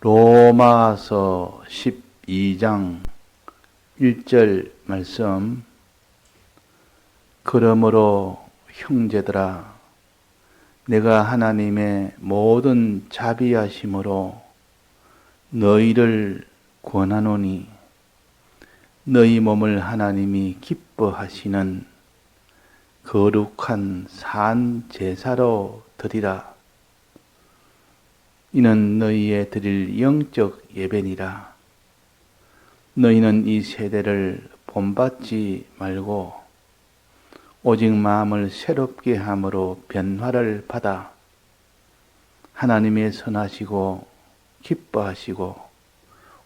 로마서 12장 1절 말씀. 그러므로 형제들아, 내가 하나님의 모든 자비하심으로 너희를 권하노니 너희 몸을 하나님이 기뻐하시는 거룩한 산 제사로 드리라. 이는 너희의 드릴 영적 예배니라. 너희는 이 세대를 본받지 말고 오직 마음을 새롭게 함으로 변화를 받아 하나님의 선하시고 기뻐하시고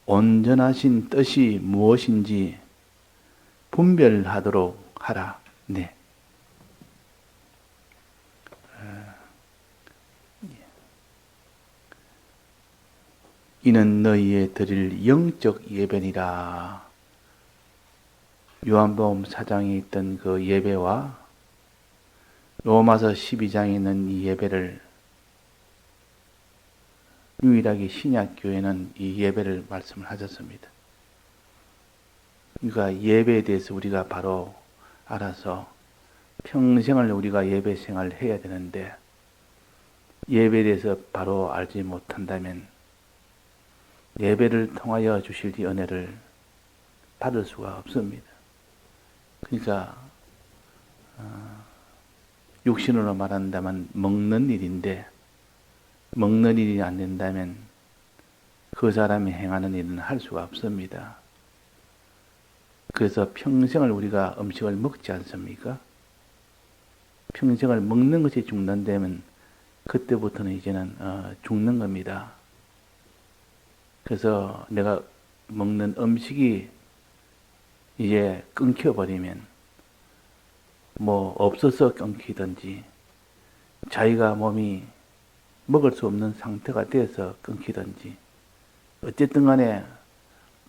온전하신 뜻이 무엇인지 분별하도록 하라. 네. 이는 너희의 드릴 영적 예배니라. 요한복음 4장에 있던 그 예배와 로마서 12장에 있는 이 예배를, 유일하게 신약교회는 이 예배를 말씀을 하셨습니다. 그러니까 예배에 대해서 우리가 바로 알아서 평생을 우리가 예배 생활을 해야 되는데, 예배에 대해서 바로 알지 못한다면 예배를 통하여 주실 이 은혜를 받을 수가 없습니다. 그러니까 육신으로 말한다면 먹는 일인데, 먹는 일이 안 된다면 그 사람이 행하는 일은 할 수가 없습니다. 그래서 평생을 우리가 음식을 먹지 않습니까? 평생을 먹는 것이 죽는다면 그때부터는 이제는 죽는 겁니다. 그래서 내가 먹는 음식이 이제 끊겨버리면, 뭐 없어서 끊기든지 자기가 몸이 먹을 수 없는 상태가 돼서 끊기든지, 어쨌든 간에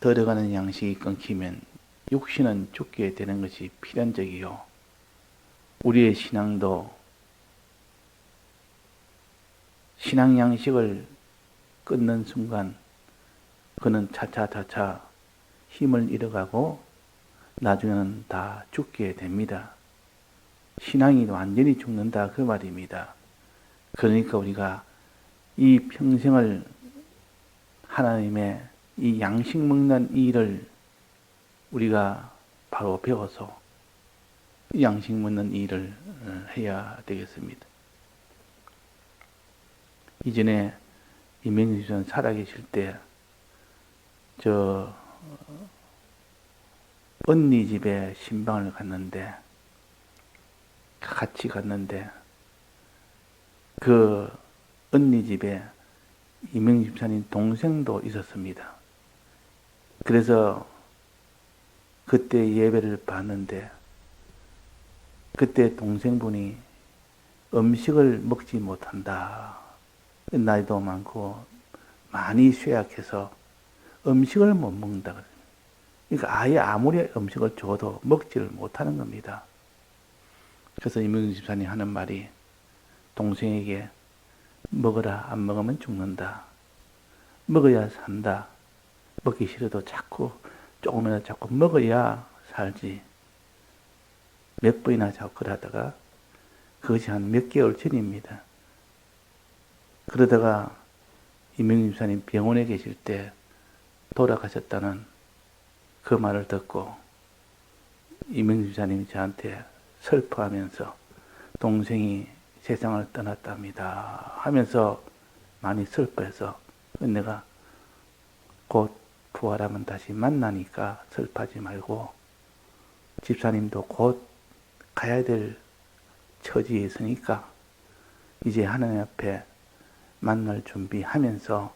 들어가는 양식이 끊기면 육신은 죽게 되는 것이 필연적이요. 우리의 신앙도 신앙 양식을 끊는 순간 그는 차차 힘을 잃어가고 나중에는 다 죽게 됩니다. 신앙이 완전히 죽는다, 그 말입니다. 그러니까 우리가 이 평생을 하나님의 이 양식 먹는 일을 우리가 바로 배워서 이 양식 먹는 일을 해야 되겠습니다. 이전에 이명희 집사님 살아계실 때 언니 집에 신방을 같이 갔는데 그 언니 집에 이명희 집사님 동생도 있었습니다. 그래서 그때 예배를 봤는데, 그때 동생분이 음식을 먹지 못한다. 나이도 많고 많이 쇠약해서 음식을 못 먹는다. 그러니까 아예 아무리 음식을 줘도 먹지를 못하는 겁니다. 그래서 이명희 집사님 하는 말이, 동생에게 먹어라, 안 먹으면 죽는다. 먹어야 산다. 먹기 싫어도 조금이라도 자꾸 먹어야 살지. 몇 번이나 자꾸 그러다가, 그것이 한 몇 개월 전입니다. 그러다가 이명희 집사님 병원에 계실 때 돌아가셨다는 그 말을 듣고 이명희 집사님이 저한테 슬퍼하면서 동생이 세상을 떠났답니다 하면서 많이 슬퍼해서, 내가 곧 부활하면 다시 만나니까 슬퍼하지 말고, 집사님도 곧 가야 될 처지에 있으니까 이제 하나님 앞에 만날 준비하면서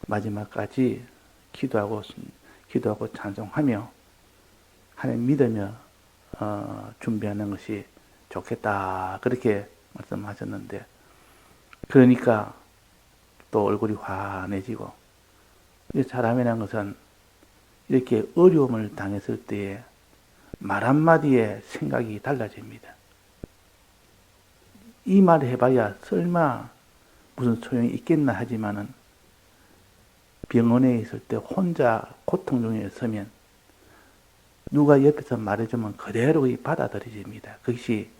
마지막까지 기도하고 찬송하며 하나님 믿으며 준비하는 것이 좋겠다, 그렇게 말씀하셨는데, 그러니까 또 얼굴이 환해지고, 사람이라는 것은 이렇게 어려움을 당했을 때에 말 한마디에 생각이 달라집니다. 이 말 해봐야 설마 무슨 소용이 있겠나 하지만은 병원에 있을 때 혼자 고통 중에 서면 누가 옆에서 말해주면 그대로 받아들여집니다. 그것이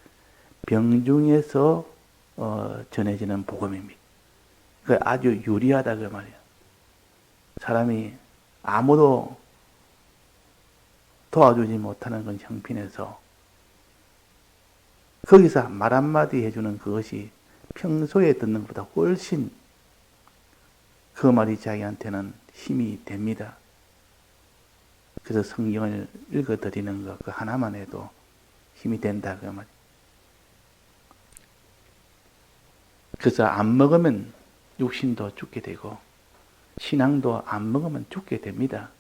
병중에서 전해지는 복음입니다. 그 아주 유리하다 그 말이에요. 사람이 아무도 도와주지 못하는 건 형편에서 거기서 말 한마디 해주는 그것이 평소에 듣는 것보다 훨씬 그 말이 자기한테는 힘이 됩니다. 그래서 성경을 읽어드리는 것 그 하나만 해도 힘이 된다 그 말이에요. 그래서 안 먹으면 육신도 죽게 되고 신앙도 안 먹으면 죽게 됩니다.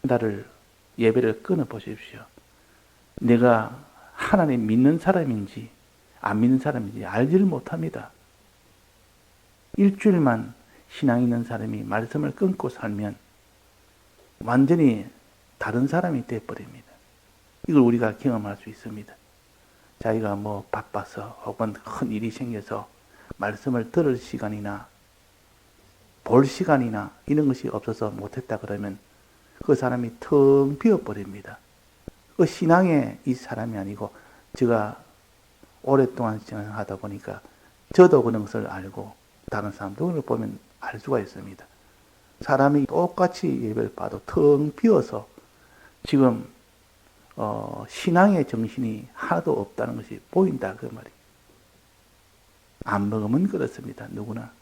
나를 예배를 끊어 보십시오. 내가 하나님 믿는 사람인지 안 믿는 사람인지 알지를 못합니다. 일주일만 신앙 있는 사람이 말씀을 끊고 살면 완전히 다른 사람이 되어버립니다. 이걸 우리가 경험할 수 있습니다. 자기가 뭐 바빠서 혹은 큰 일이 생겨서 말씀을 들을 시간이나 볼 시간이나 이런 것이 없어서 못했다 그러면 그 사람이 텅 비어버립니다. 그 신앙의 이 사람이 아니고 제가 오랫동안 신앙하다 보니까 저도 그런 것을 알고 다른 사람도 그걸 보면 알 수가 있습니다. 사람이 똑같이 예배를 봐도 텅 비어서 지금 신앙의 정신이 하나도 없다는 것이 보인다 그 말이에요. 안 먹으면 그렇습니다. 누구나.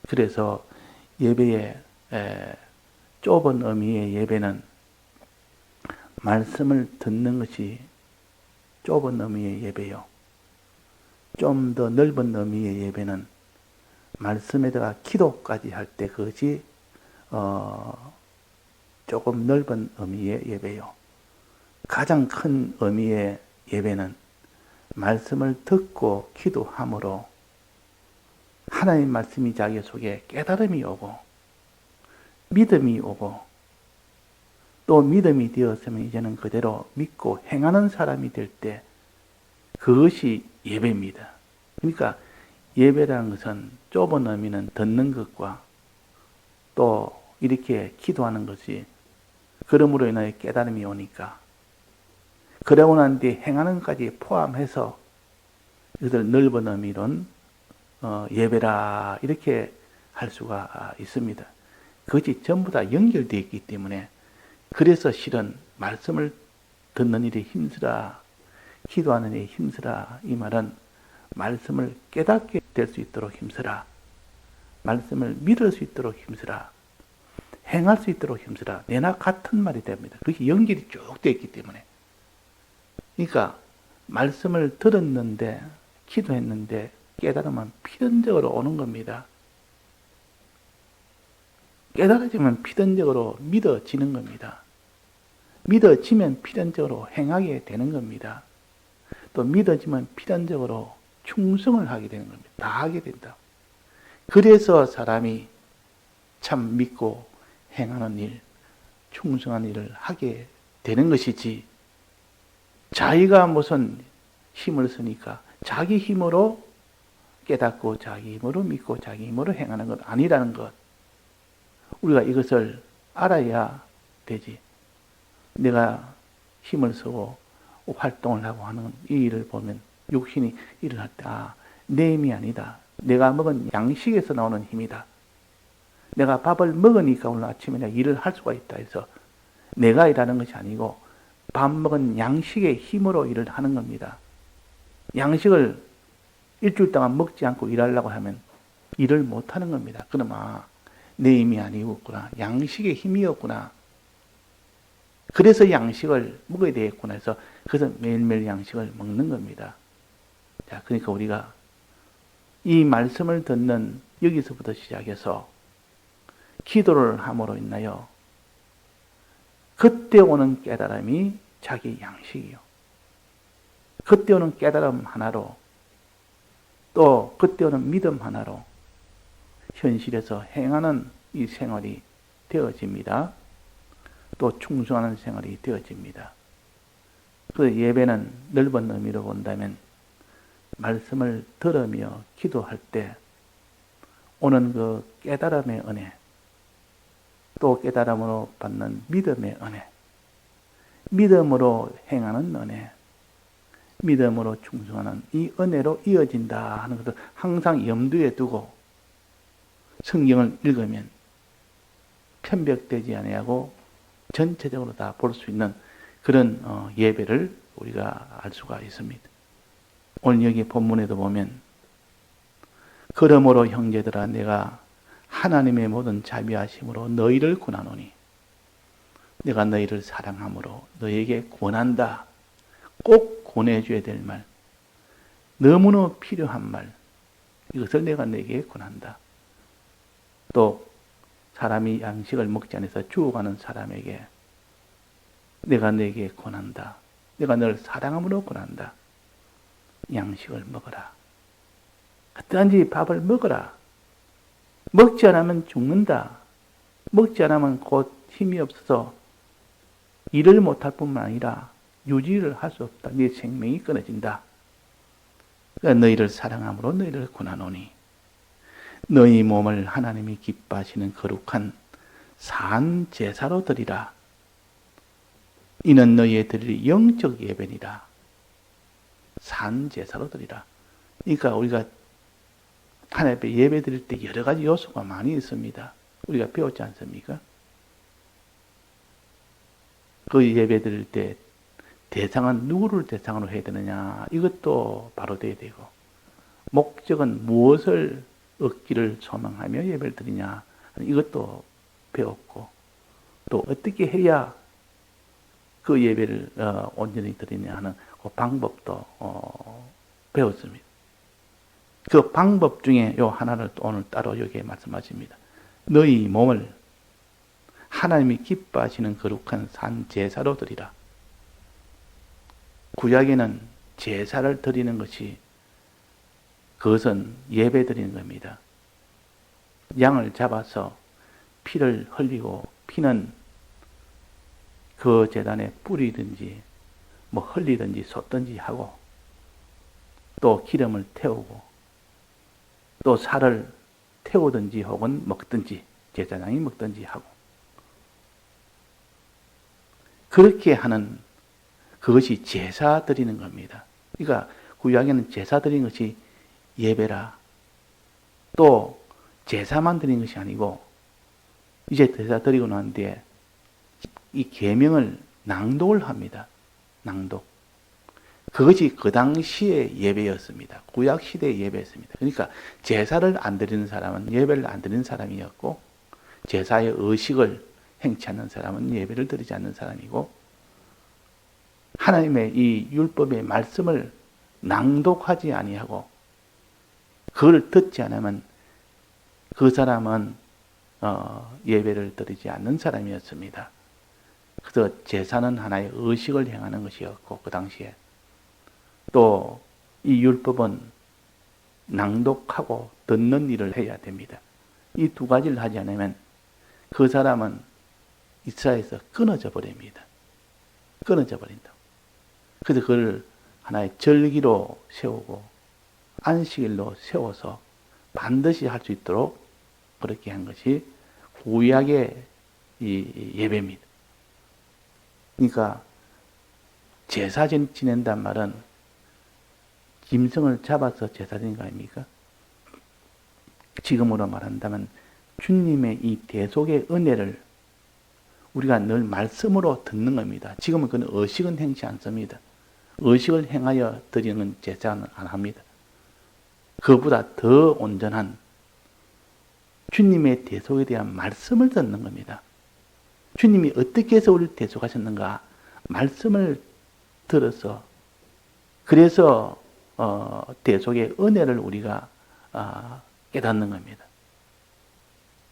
그래서 예배의 좁은 의미의 예배는 말씀을 듣는 것이 좁은 의미의 예배요. 좀 더 넓은 의미의 예배는 말씀에다가 기도까지 할 때 그것이 조금 넓은 의미의 예배요. 가장 큰 의미의 예배는 말씀을 듣고 기도함으로 하나님 말씀이 자기 속에 깨달음이 오고 믿음이 오고 또 믿음이 되었으면 이제는 그대로 믿고 행하는 사람이 될 때 그것이 예배입니다. 그러니까 예배라는 것은 좁은 의미는 듣는 것과 또 이렇게 기도하는 것이 그러므로 인하여 깨달음이 오니까 그러고 난 뒤에 행하는 것까지 포함해서 이것을 넓은 의미로는 예배라 이렇게 할 수가 있습니다. 그것이 전부 다 연결되어 있기 때문에 그래서 실은 말씀을 듣는 일이 힘쓰라 기도하는 일이 힘쓰라 이 말은 말씀을 깨닫게 될 수 있도록 힘쓰라 말씀을 믿을 수 있도록 힘쓰라 행할 수 있도록 힘쓰라 내나 같은 말이 됩니다. 그것이 연결이 쭉 되어 있기 때문에 그러니까 말씀을 들었는데 기도했는데 깨달으면 필연적으로 오는 겁니다. 깨달아지면 필연적으로 믿어지는 겁니다. 믿어지면 필연적으로 행하게 되는 겁니다. 또 믿어지면 필연적으로 충성을 하게 되는 겁니다. 다 하게 된다. 그래서 사람이 참 믿고 행하는 일, 충성한 일을 하게 되는 것이지 자기가 무슨 힘을 쓰니까 자기 힘으로 깨닫고 자기 힘으로 믿고 자기 힘으로 행하는 것 아니라는 것 우리가 이것을 알아야 되지. 내가 힘을 쓰고 활동을 하고 하는 이 일을 보면 육신이 일을 할 때 내 힘이 아니다. 내가 먹은 양식에서 나오는 힘이다. 내가 밥을 먹으니까 오늘 아침에 내가 일을 할 수가 있다 해서 내가 일하는 것이 아니고 밥 먹은 양식의 힘으로 일을 하는 겁니다. 양식을 일주일 동안 먹지 않고 일하려고 하면 일을 못하는 겁니다. 그럼 내 힘이 아니었구나. 양식의 힘이었구나. 그래서 양식을 먹어야 되겠구나 해서 그래서 매일매일 양식을 먹는 겁니다. 자, 그러니까 우리가 이 말씀을 듣는 여기서부터 시작해서 기도를 함으로 인하여 그때 오는 깨달음이 자기 양식이요. 그때 오는 깨달음 하나로 또 그때 오는 믿음 하나로 현실에서 행하는 이 생활이 되어집니다. 또 충성하는 생활이 되어집니다. 그 예배는 넓은 의미로 본다면 말씀을 들으며 기도할 때 오는 그 깨달음의 은혜, 또 깨달음으로 받는 믿음의 은혜, 믿음으로 행하는 은혜, 믿음으로 충성하는 이 은혜로 이어진다 하는 것을 항상 염두에 두고 성경을 읽으면 편벽되지 아니하고 전체적으로 다 볼 수 있는 그런 예배를 우리가 알 수가 있습니다. 오늘 여기 본문에도 보면 그러므로 형제들아 내가 하나님의 모든 자비하심으로 너희를 권하노니 내가 너희를 사랑함으로 너희에게 권한다. 꼭 권해줘야 될 말, 너무나 필요한 말, 이것을 내가 너희에게 권한다. 또 사람이 양식을 먹지 않아서 죽어가는 사람에게 내가 너에게 권한다. 내가 너를 사랑함으로 권한다. 양식을 먹어라. 어떠한지 밥을 먹어라. 먹지 않으면 죽는다. 먹지 않으면 곧 힘이 없어서 일을 못할 뿐만 아니라 유지를 할 수 없다. 네 생명이 끊어진다. 그러니까 너희를 사랑함으로 너희를 권하노니 너희 몸을 하나님이 기뻐하시는 거룩한 산 제사로 드리라. 이는 너희의 드릴 영적 예배니라. 산 제사로 드리라. 그러니까 우리가 하나님 앞에 예배 드릴 때 여러 가지 요소가 많이 있습니다. 우리가 배웠지 않습니까? 그 예배 드릴 때 대상은 누구를 대상으로 해야 되느냐, 이것도 바로 돼야 되고, 목적은 무엇을 얻기를 소망하며 예배를 드리냐, 이것도 배웠고, 또 어떻게 해야 그 예배를 온전히 드리냐 하는 그 방법도 배웠습니다. 그 방법 중에 요 하나를 또 오늘 따로 여기에 말씀하십니다. 너희 몸을 하나님이 기뻐하시는 거룩한 산 제사로 드리라. 구약에는 제사를 드리는 것이, 그것은 예배 드리는 겁니다. 양을 잡아서 피를 흘리고, 피는 그 제단에 뿌리든지 뭐 흘리든지 쏟든지 하고, 또 기름을 태우고, 또 살을 태우든지 혹은 먹든지, 제사장이 먹든지 하고, 그렇게 하는 그것이 제사 드리는 겁니다. 그러니까 구약에는 제사 드리는 것이 예배라. 또 제사만 드리는 것이 아니고 이제 제사 드리고 난 뒤에 이 계명을 낭독을 합니다. 낭독. 그것이 그 당시의 예배였습니다. 구약 시대의 예배였습니다. 그러니까 제사를 안 드리는 사람은 예배를 안 드리는 사람이었고, 제사의 의식을 행치 않는 사람은 예배를 드리지 않는 사람이고, 하나님의 이 율법의 말씀을 낭독하지 아니하고 그걸 듣지 않으면 그 사람은 예배를 드리지 않는 사람이었습니다. 그래서 제사는 하나의 의식을 행하는 것이었고, 그 당시에 또 이 율법은 낭독하고 듣는 일을 해야 됩니다. 이 두 가지를 하지 않으면 그 사람은 이스라엘에서 끊어져 버립니다. 끊어져 버린다. 그래서 그걸 하나의 절기로 세우고 안식일로 세워서 반드시 할 수 있도록 그렇게 한 것이 구약의 이 예배입니다. 그러니까 제사 지낸단 말은 짐승을 잡아서 제사 드리는 거 아닙니까? 지금으로 말한다면 주님의 이 대속의 은혜를 우리가 늘 말씀으로 듣는 겁니다. 지금은 그는 의식은 행치 않습니다. 의식을 행하여 드리는 제사는 안 합니다. 그보다 더 온전한 주님의 대속에 대한 말씀을 듣는 겁니다. 주님이 어떻게 해서 우리를 대속하셨는가 말씀을 들어서, 그래서 대속의 은혜를 우리가 깨닫는 겁니다.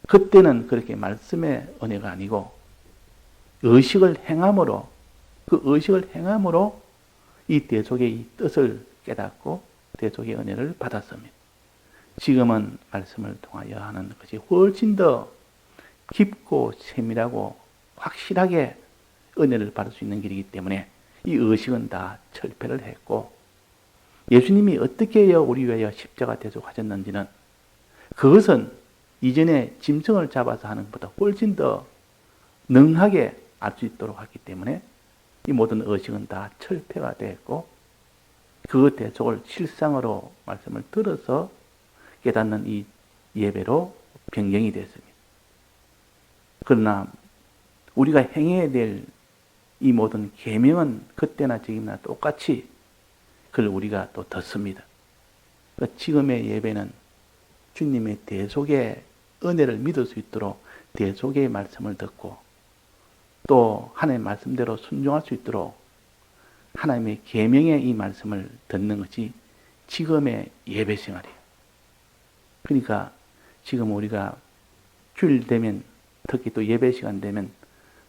그때는 그렇게 말씀의 은혜가 아니고 의식을 행함으로, 그 의식을 행함으로 이 대속의 이 뜻을 깨닫고 대속의 은혜를 받았습니다. 지금은 말씀을 통하여 하는 것이 훨씬 더 깊고 세밀하고 확실하게 은혜를 받을 수 있는 길이기 때문에 이 의식은 다 철폐를 했고, 예수님이 어떻게 해야 우리 위하여 십자가 대속하셨는지는 그것은 이전에 짐승을 잡아서 하는 것보다 훨씬 더 능하게 알 수 있도록 하기 때문에 이 모든 의식은 다 철폐가 되었고 그 대속을 실상으로 말씀을 들어서 깨닫는 이 예배로 변경이 됐습니다. 그러나 우리가 행해야 될 이 모든 계명은 그때나 지금이나 똑같이 그걸 우리가 또 듣습니다. 지금의 예배는 주님의 대속의 은혜를 믿을 수 있도록 대속의 말씀을 듣고 또 하나님의 말씀대로 순종할 수 있도록 하나님의 계명의 이 말씀을 듣는 것이 지금의 예배 생활이에요. 그러니까 지금 우리가 주일 되면 특히 또 예배 시간 되면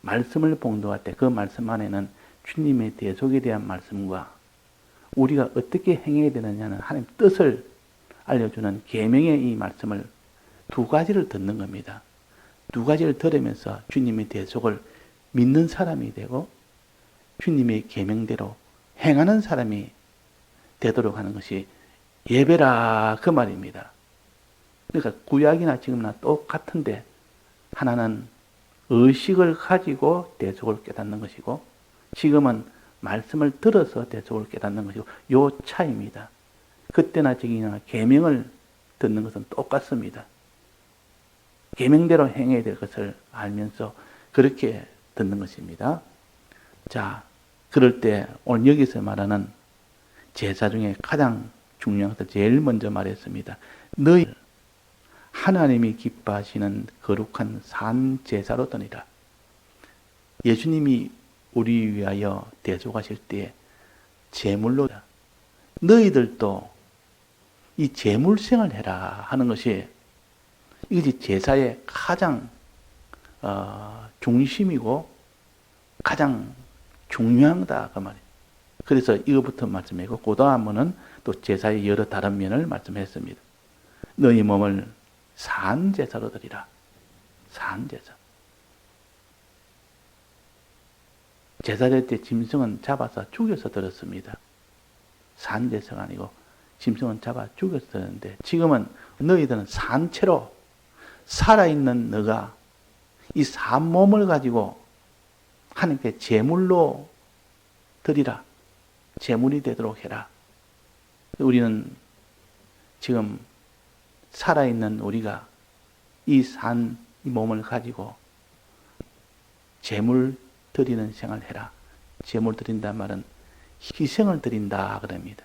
말씀을 봉독할 때 그 말씀 안에는 주님의 대속에 대한 말씀과 우리가 어떻게 행해야 되느냐는 하나님 뜻을 알려주는 계명의 이 말씀을 두 가지를 듣는 겁니다. 두 가지를 들으면서 주님의 대속을 믿는 사람이 되고 주님의 계명대로 행하는 사람이 되도록 하는 것이 예배라 그 말입니다. 그러니까 구약이나 지금이나 똑같은데 하나는 의식을 가지고 대속을 깨닫는 것이고 지금은 말씀을 들어서 대속을 깨닫는 것이고 요 차이입니다. 그때나 지금이나 계명을 듣는 것은 똑같습니다. 계명대로 행해야 될 것을 알면서 그렇게 듣는 것입니다. 자, 그럴 때 오늘 여기서 말하는 제사 중에 가장 중요한 것을 제일 먼저 말했습니다. 너희 하나님이 기뻐하시는 거룩한 산 제사로 드니라. 예수님이 우리 위하여 대속하실 때에 제물로 너희들도 이 제물생을 해라 하는 것이 이것이 제사의 가장 중심이고 가장 중요하다 그 말이에요. 그래서 이거부터 말씀하고 그 다음은 또 제사의 여러 다른 면을 말씀했습니다. 너희 몸을 산제사로 드리라. 산제사. 제사될 때 짐승은 잡아서 죽여서 드렸습니다. 산제사가 아니고 짐승은 잡아 죽여서 드렸는데 지금은 너희들은 산채로 살아있는 너가 이 산몸을 가지고 하나님께 제물로 드리라. 제물이 되도록 해라. 우리는 지금 살아있는 우리가 이 몸을 가지고 제물 드리는 생활을 해라. 제물 드린다는 말은 희생을 드린다 그럽니다.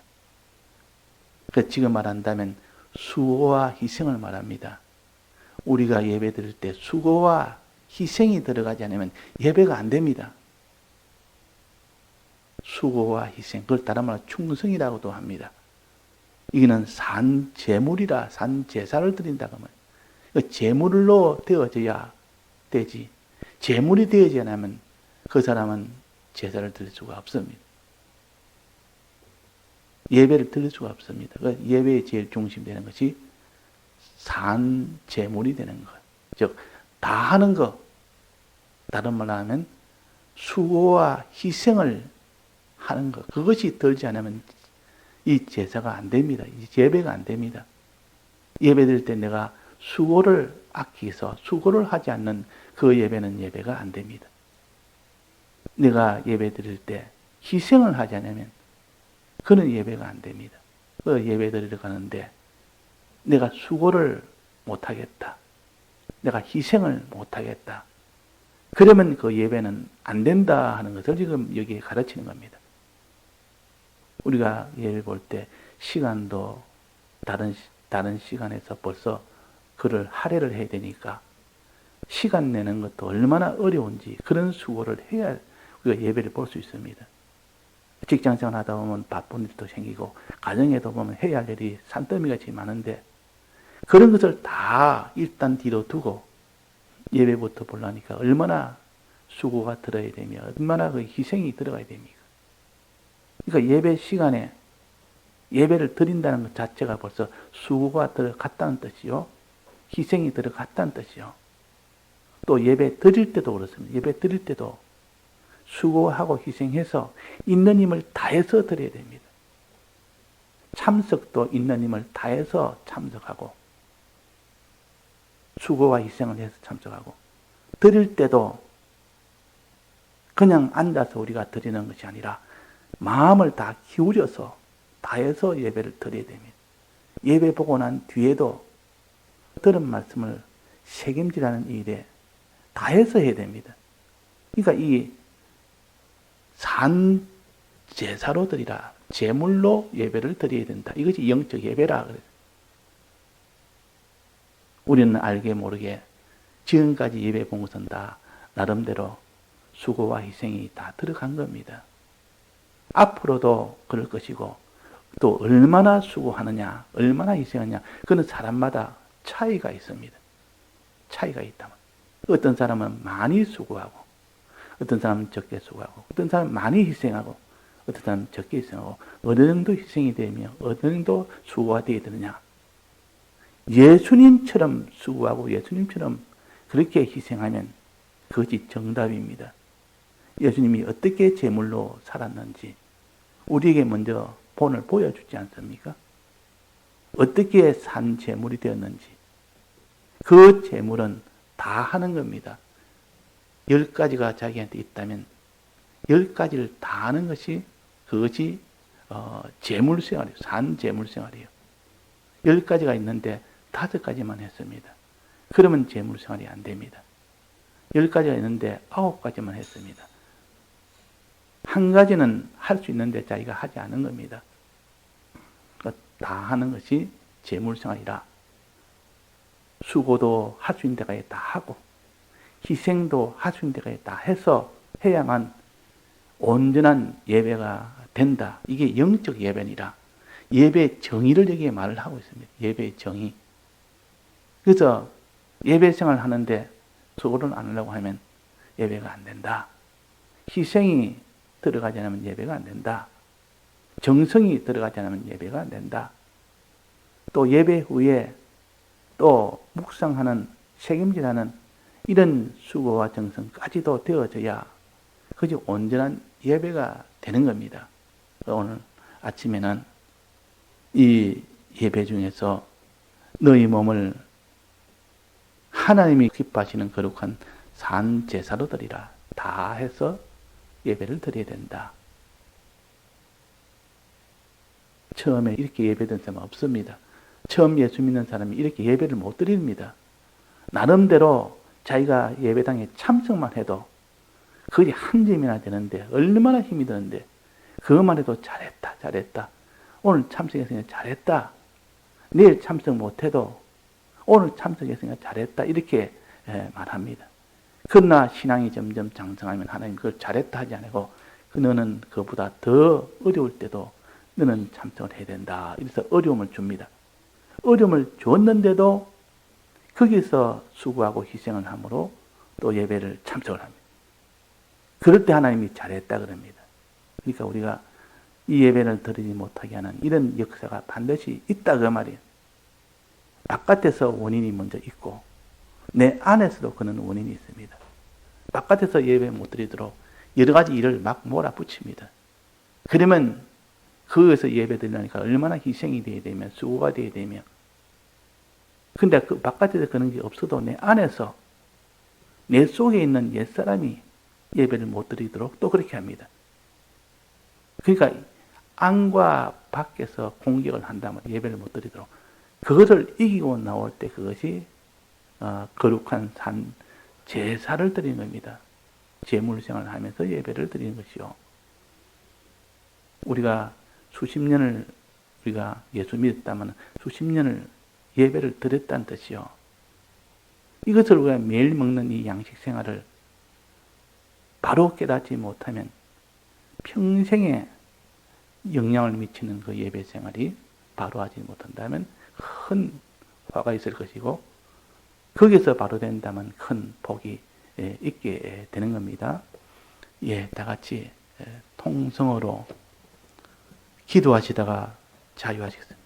그래서 지금 말한다면 수고와 희생을 말합니다. 우리가 예배 드릴 때 수고와 희생이 들어가지 않으면 예배가 안 됩니다. 수고와 희생, 그걸 다른 말로 충성이라고도 합니다. 이거는 산제물이라 산제사를 드린다고 말해요. 제물로 되어져야 되지. 제물이 되어지지 않으면 그 사람은 제사를 드릴 수가 없습니다. 예배를 드릴 수가 없습니다. 예배의 제일 중심 되는 것이 산제물이 되는 것. 즉, 다 하는 것. 다른 말로 하면 수고와 희생을 하는 것. 그것이 들지 않으면 이 제사가 안 됩니다. 이 예배가 안 됩니다. 예배 드릴 때 내가 수고를 아끼서 수고를 하지 않는 그 예배는 예배가 안 됩니다. 내가 예배 드릴 때 희생을 하지 않으면 그는 예배가 안 됩니다. 그 예배 드리러 가는데 내가 수고를 못하겠다. 내가 희생을 못하겠다. 그러면 그 예배는 안 된다 하는 것을 지금 여기에 가르치는 겁니다. 우리가 예배 볼 때 시간도 다른 시간에서 벌써 그를 할애를 해야 되니까 시간 내는 것도 얼마나 어려운지 그런 수고를 해야 우리가 예배를 볼 수 있습니다. 직장생활 하다 보면 바쁜 일도 생기고 가정에도 보면 해야 할 일이 산더미같이 많은데 그런 것을 다 일단 뒤로 두고 예배부터 보려니까 얼마나 수고가 들어야 되며 얼마나 그 희생이 들어가야 됩니까? 그러니까 예배 시간에 예배를 드린다는 것 자체가 벌써 수고가 들어갔다는 뜻이요. 희생이 들어갔다는 뜻이요. 또 예배 드릴 때도 그렇습니다. 예배 드릴 때도 수고하고 희생해서 있는 힘을 다해서 드려야 됩니다. 참석도 있는 힘을 다해서 참석하고 수고와 희생을 해서 참석하고, 드릴 때도 그냥 앉아서 우리가 드리는 것이 아니라 마음을 다 기울여서 다해서 예배를 드려야 됩니다. 예배 보고 난 뒤에도 들은 말씀을 책임지라는 일에 다해서 해야 됩니다. 그러니까 이 산 제사로 드리라, 제물로 예배를 드려야 된다. 이것이 영적 예배라 그래요. 우리는 알게 모르게 지금까지 예배 본 것은 다 나름대로 수고와 희생이 다 들어간 겁니다. 앞으로도 그럴 것이고, 또 얼마나 수고하느냐, 얼마나 희생하느냐, 그는 사람마다 차이가 있습니다. 차이가 있다면 어떤 사람은 많이 수고하고, 어떤 사람은 적게 수고하고, 어떤 사람은 많이 희생하고, 어떤 사람은 적게 희생하고, 어느 정도 희생이 되며 어느 정도 수고가 되어야 되느냐. 예수님처럼 수고하고 예수님처럼 그렇게 희생하면 그것이 정답입니다. 예수님이 어떻게 제물로 살았는지 우리에게 먼저 본을 보여주지 않습니까? 어떻게 산 제물이 되었는지 그 제물은 다 하는 겁니다. 10가지가 자기한테 있다면 10가지를 다 하는 것이 그것이 제물생활이에요. 산 제물생활이에요. 10가지가 있는데 5가지만 했습니다. 그러면 제물생활이 안 됩니다. 10가지가 있는데 9가지만 했습니다. 한 가지는 할 수 있는데 자기가 하지 않은 겁니다. 그러니까 다 하는 것이 제물생활이라 수고도 할 수 있는 데까지 다 하고 희생도 할 수 있는 데까지 다 해서 해야만 온전한 예배가 된다. 이게 영적 예배니라 예배 정의를 여기에 말을 하고 있습니다. 예배의 정의. 그래서 예배 생활을 하는데 수고를 안 하려고 하면 예배가 안 된다. 희생이 들어가지 않으면 예배가 안 된다. 정성이 들어가지 않으면 예배가 안 된다. 또 예배 후에 또 묵상하는 책임지라는 이런 수고와 정성까지도 되어져야 그것이 온전한 예배가 되는 겁니다. 오늘 아침에는 이 예배 중에서 너희 몸을 하나님이 기뻐하시는 거룩한 산 제사로 드리라. 다 해서 예배를 드려야 된다. 처음에 이렇게 예배된 사람은 없습니다. 처음 예수 믿는 사람이 이렇게 예배를 못 드립니다. 나름대로 자기가 예배당에 참석만 해도 그게 한 점이나 되는데 얼마나 힘이 드는데 그것만 해도 잘했다 잘했다. 오늘 참석했으니까 잘했다. 내일 참석 못해도 오늘 참석했으니까 잘했다. 이렇게 말합니다. 그러나 신앙이 점점 장성하면 하나님 그걸 잘했다 하지 않고 너는 그보다 더 어려울 때도 너는 참석을 해야 된다. 이래서 어려움을 줍니다. 어려움을 줬는데도 거기서 수고하고 희생을 함으로 또 예배를 참석을 합니다. 그럴 때 하나님이 잘했다 그럽니다. 그러니까 우리가 이 예배를 드리지 못하게 하는 이런 역사가 반드시 있다 그 말이에요. 바깥에서 원인이 먼저 있고 내 안에서도 그런 원인이 있습니다. 바깥에서 예배 못 드리도록 여러 가지 일을 막 몰아붙입니다. 그러면 거기서 예배 드리려니까 얼마나 희생이 되어야 되며 수고가 되어야 되며 근데 그 바깥에서 그런 게 없어도 내 안에서 내 속에 있는 옛사람이 예배를 못 드리도록 또 그렇게 합니다. 그러니까 안과 밖에서 공격을 한다면 예배를 못 드리도록 그것을 이기고 나올 때 그것이 거룩한 산 제사를 드리는 겁니다. 제물생활을 하면서 예배를 드리는 것이요. 우리가 수십 년을 우리가 예수 믿었다면 수십 년을 예배를 드렸다는 뜻이요. 이것을 우리가 매일 먹는 이 양식 생활을 바로 깨닫지 못하면 평생에 영향을 미치는 그 예배 생활이 바로 하지 못한다면 큰 화가 있을 것이고 거기서 바로 된다면 큰 복이 있게 되는 겁니다. 예, 다 같이 통성어로 기도하시다가 자유하시겠습니다.